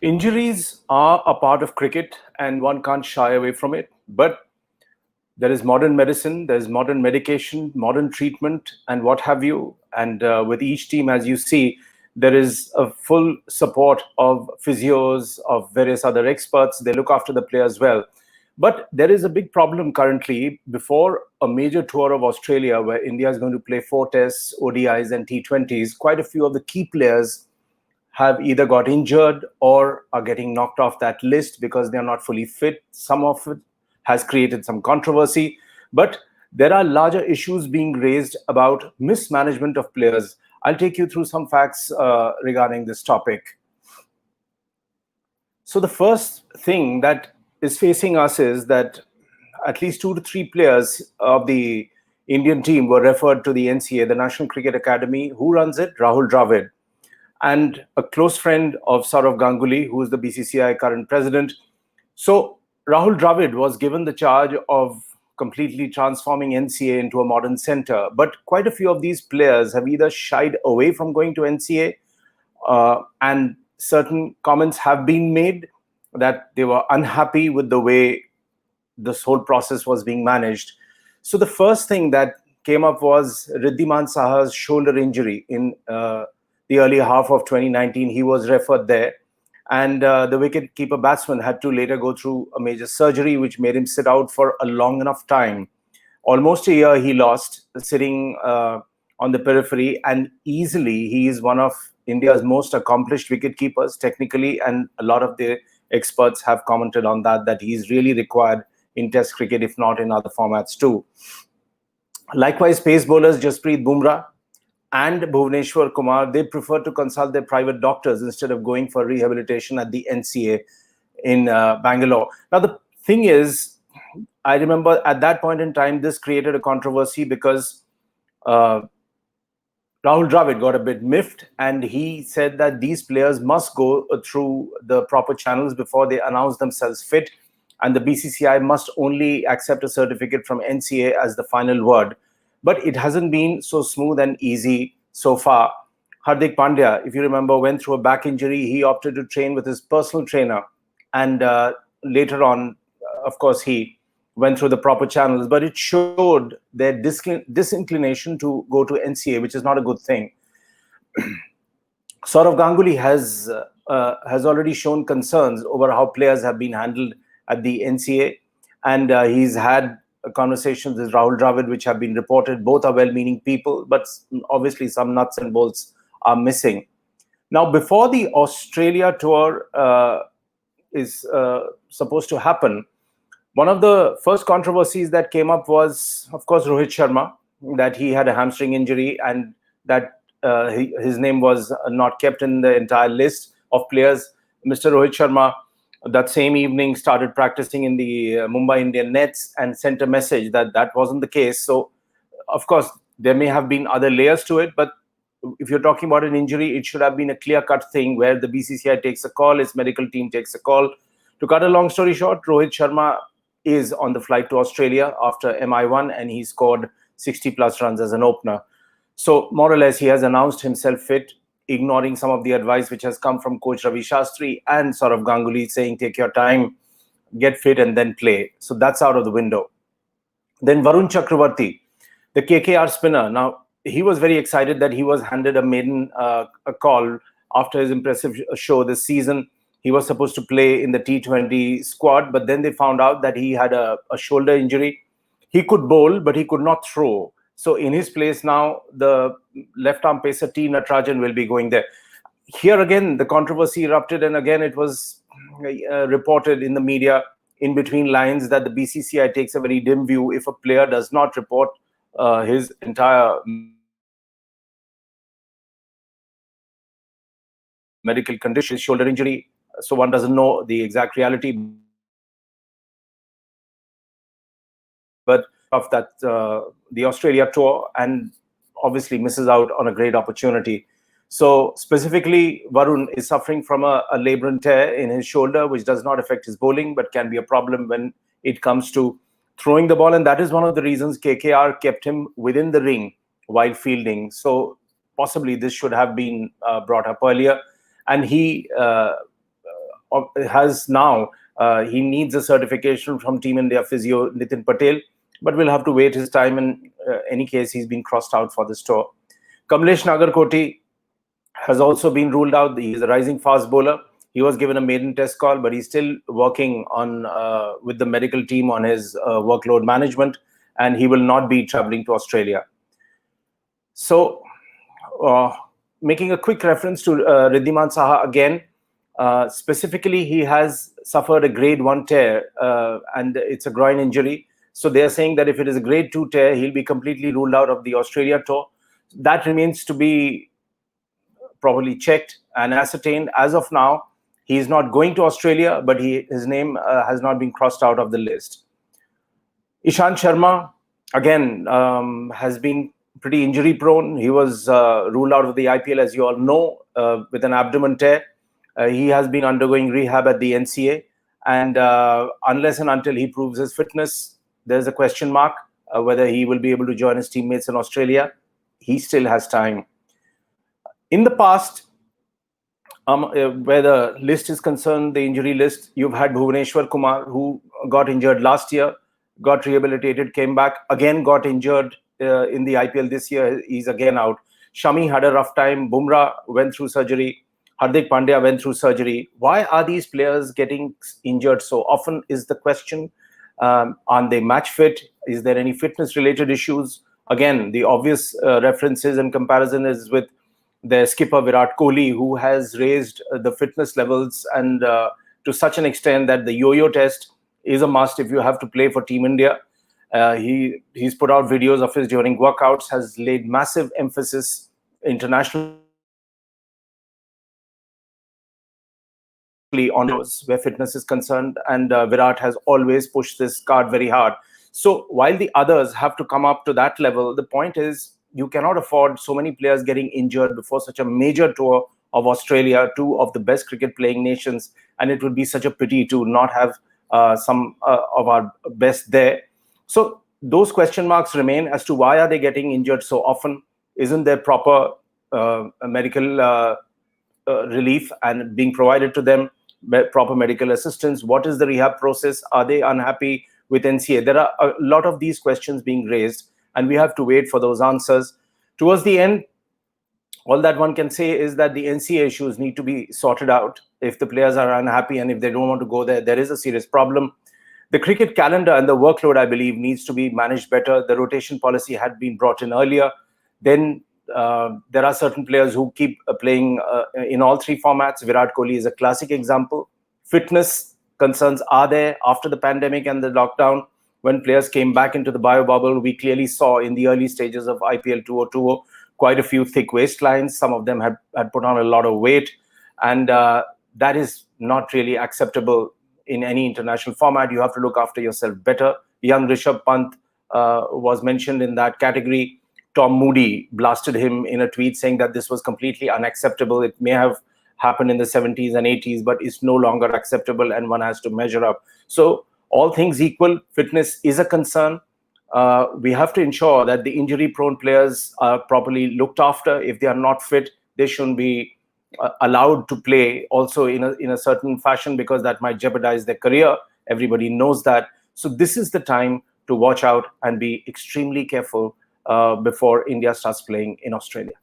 Injuries are a part of cricket and one can't shy away from it. But there is modern medicine, there's modern medication, modern treatment, and what have you. And with each team, as you see, there is a full support of physios, of various other experts. They look after the players well. But there is a big problem currently before a major tour of Australia, where India is going to play 4 tests, ODIs, and T20s. Quite a few of the key players have either got injured or are getting knocked off that list because they're not fully fit. Some of it has created some controversy, but there are larger issues being raised about mismanagement of players. I'll take you through some facts regarding this topic. So the first thing that is facing us is that at least 2 to 3 players of the Indian team were referred to the NCA, the National Cricket Academy. Who runs it? Rahul Dravid. And a close friend of Sourav Ganguly, who is the BCCI current president. So Rahul Dravid was given the charge of completely transforming NCA into a modern center. But quite a few of these players have either shied away from going to NCA, and certain comments have been made that they were unhappy with the way this whole process was being managed. So the first thing that came up was Wriddhiman Saha's shoulder injury in the early half of 2019. He was referred there. And the wicket-keeper batsman had to later go through a major surgery, which made him sit out for a long enough time. Almost a year he lost, sitting on the periphery. And easily, he is one of India's most accomplished wicket-keepers, technically. And a lot of the experts have commented on that he's really required in Test cricket, if not in other formats too. Likewise, pace bowlers Jasprit, Bumrah, and Bhvneshwar, Kumar, they prefer to consult their private doctors instead of going for rehabilitation at the NCA in Bangalore. Now, the thing is, I remember at that point in time, this created a controversy because Rahul Dravid got a bit miffed, and he said that these players must go through the proper channels before they announce themselves fit, and the BCCI must only accept a certificate from NCA as the final word. But it hasn't been so smooth and easy so far. Hardik Pandya, if you remember, went through a back injury. He opted to train with his personal trainer. And later on, of course, he went through the proper channels. But it showed their disinclination to go to NCA, which is not a good thing. Sourav Ganguly has already shown concerns over how players have been handled at the NCA. And he's had conversations with Rahul Dravid, which have been reported. Both are well-meaning people, but obviously some nuts and bolts are missing. Now, before the Australia tour is supposed to happen, one of the first controversies that came up was, of course, Rohit Sharma, that he had a hamstring injury and that his name was not kept in the entire list of players. Mr. Rohit Sharma that same evening started practicing in the Mumbai Indian nets and sent a message that that wasn't the case. So, of course, there may have been other layers to it, but if you're talking about an injury, it should have been a clear-cut thing where the BCCI takes a call, its medical team takes a call. To cut a long story short, Rohit Sharma is on the flight to Australia after MI1, and he scored 60-plus runs as an opener. So, more or less, he has announced himself fit, ignoring some of the advice which has come from coach Ravi Shastri and Sourav Ganguly saying, take your time, get fit and then play. So that's out of the window. Then Varun Chakravarthy, the KKR spinner. Now, he was very excited that he was handed a maiden a call after his impressive show this season. He was supposed to play in the T20 squad, but then they found out that he had a shoulder injury. He could bowl, but he could not throw. So in his place now, the left-arm pacer T. Natarajan will be going there. Here again, the controversy erupted, and again it was reported in the media in between lines that the BCCI takes a very dim view if a player does not report his entire medical condition, shoulder injury. So one doesn't know the exact reality. But of that, the Australia tour, and obviously misses out on a great opportunity. So specifically, Varun is suffering from a labrum and tear in his shoulder, which does not affect his bowling, but can be a problem when it comes to throwing the ball. And that is one of the reasons KKR kept him within the ring while fielding. So possibly this should have been brought up earlier. And he has now, he needs a certification from Team India physio Nitin Patel, but we'll have to wait his time. In any case, he's been crossed out for this tour. Kamlesh Nagarkoti has also been ruled out. He's a rising fast bowler. He was given a maiden test call, but he's still working on with the medical team on his workload management, and he will not be traveling to Australia. So, making a quick reference to Wriddhiman Saha again, specifically, he has suffered a grade 1 tear, and it's a groin injury. So they're saying that if it is a grade 2 tear, he'll be completely ruled out of the Australia tour. That remains to be properly checked and ascertained. As of now, he is not going to Australia, but his name has not been crossed out of the list. Ishant Sharma, again, has been pretty injury prone. He was ruled out of the IPL, as you all know, with an abdomen tear. He has been undergoing rehab at the NCA. And unless and until he proves his fitness, there's a question mark whether he will be able to join his teammates in Australia. He still has time. In the past, where the list is concerned, the injury list, you've had Bhvneshwar Kumar, who got injured last year, got rehabilitated, came back, again got injured in the IPL this year. He's again out. Shami had a rough time. Bumrah went through surgery. Hardik Pandya went through surgery. Why are these players getting injured so often is the question. Aren't they match fit? Is there any fitness-related issues? Again, the obvious references and comparison is with their skipper Virat Kohli, who has raised the fitness levels and to such an extent that the yo-yo test is a must if you have to play for Team India. He's put out videos of his during workouts, has laid massive emphasis internationally on those where fitness is concerned, and Virat has always pushed this card very hard. So while the others have to come up to that level, the point is you cannot afford so many players getting injured before such a major tour of Australia, two of the best cricket playing nations, and it would be such a pity to not have some of our best there. So those question marks remain as to why are they getting injured so often? Isn't there proper medical relief and being provided to them, proper medical assistance? What is the rehab process? Are they unhappy with NCA? There are a lot of these questions being raised, and we have to wait for those answers. Towards the end, all that one can say is that the NCA issues need to be sorted out. If the players are unhappy and if they don't want to go there, there is a serious problem. The cricket calendar and the workload, I believe, needs to be managed better. The rotation policy had been brought in earlier. Then there are certain players who keep playing in all three formats. Virat Kohli is a classic example. Fitness concerns are there after the pandemic and the lockdown. When players came back into the bio bubble, we clearly saw in the early stages of IPL 2020 quite a few thick waistlines. Some of them had put on a lot of weight. And that is not really acceptable in any international format. You have to look after yourself better. Young Rishabh Pant was mentioned in that category. Tom Moody blasted him in a tweet saying that this was completely unacceptable. It may have happened in the 70s and 80s, but it's no longer acceptable and one has to measure up. So all things equal, fitness is a concern. We have to ensure that the injury-prone players are properly looked after. If they are not fit, they shouldn't be allowed to play also in a certain fashion, because that might jeopardize their career. Everybody knows that. So this is the time to watch out and be extremely careful before India starts playing in Australia.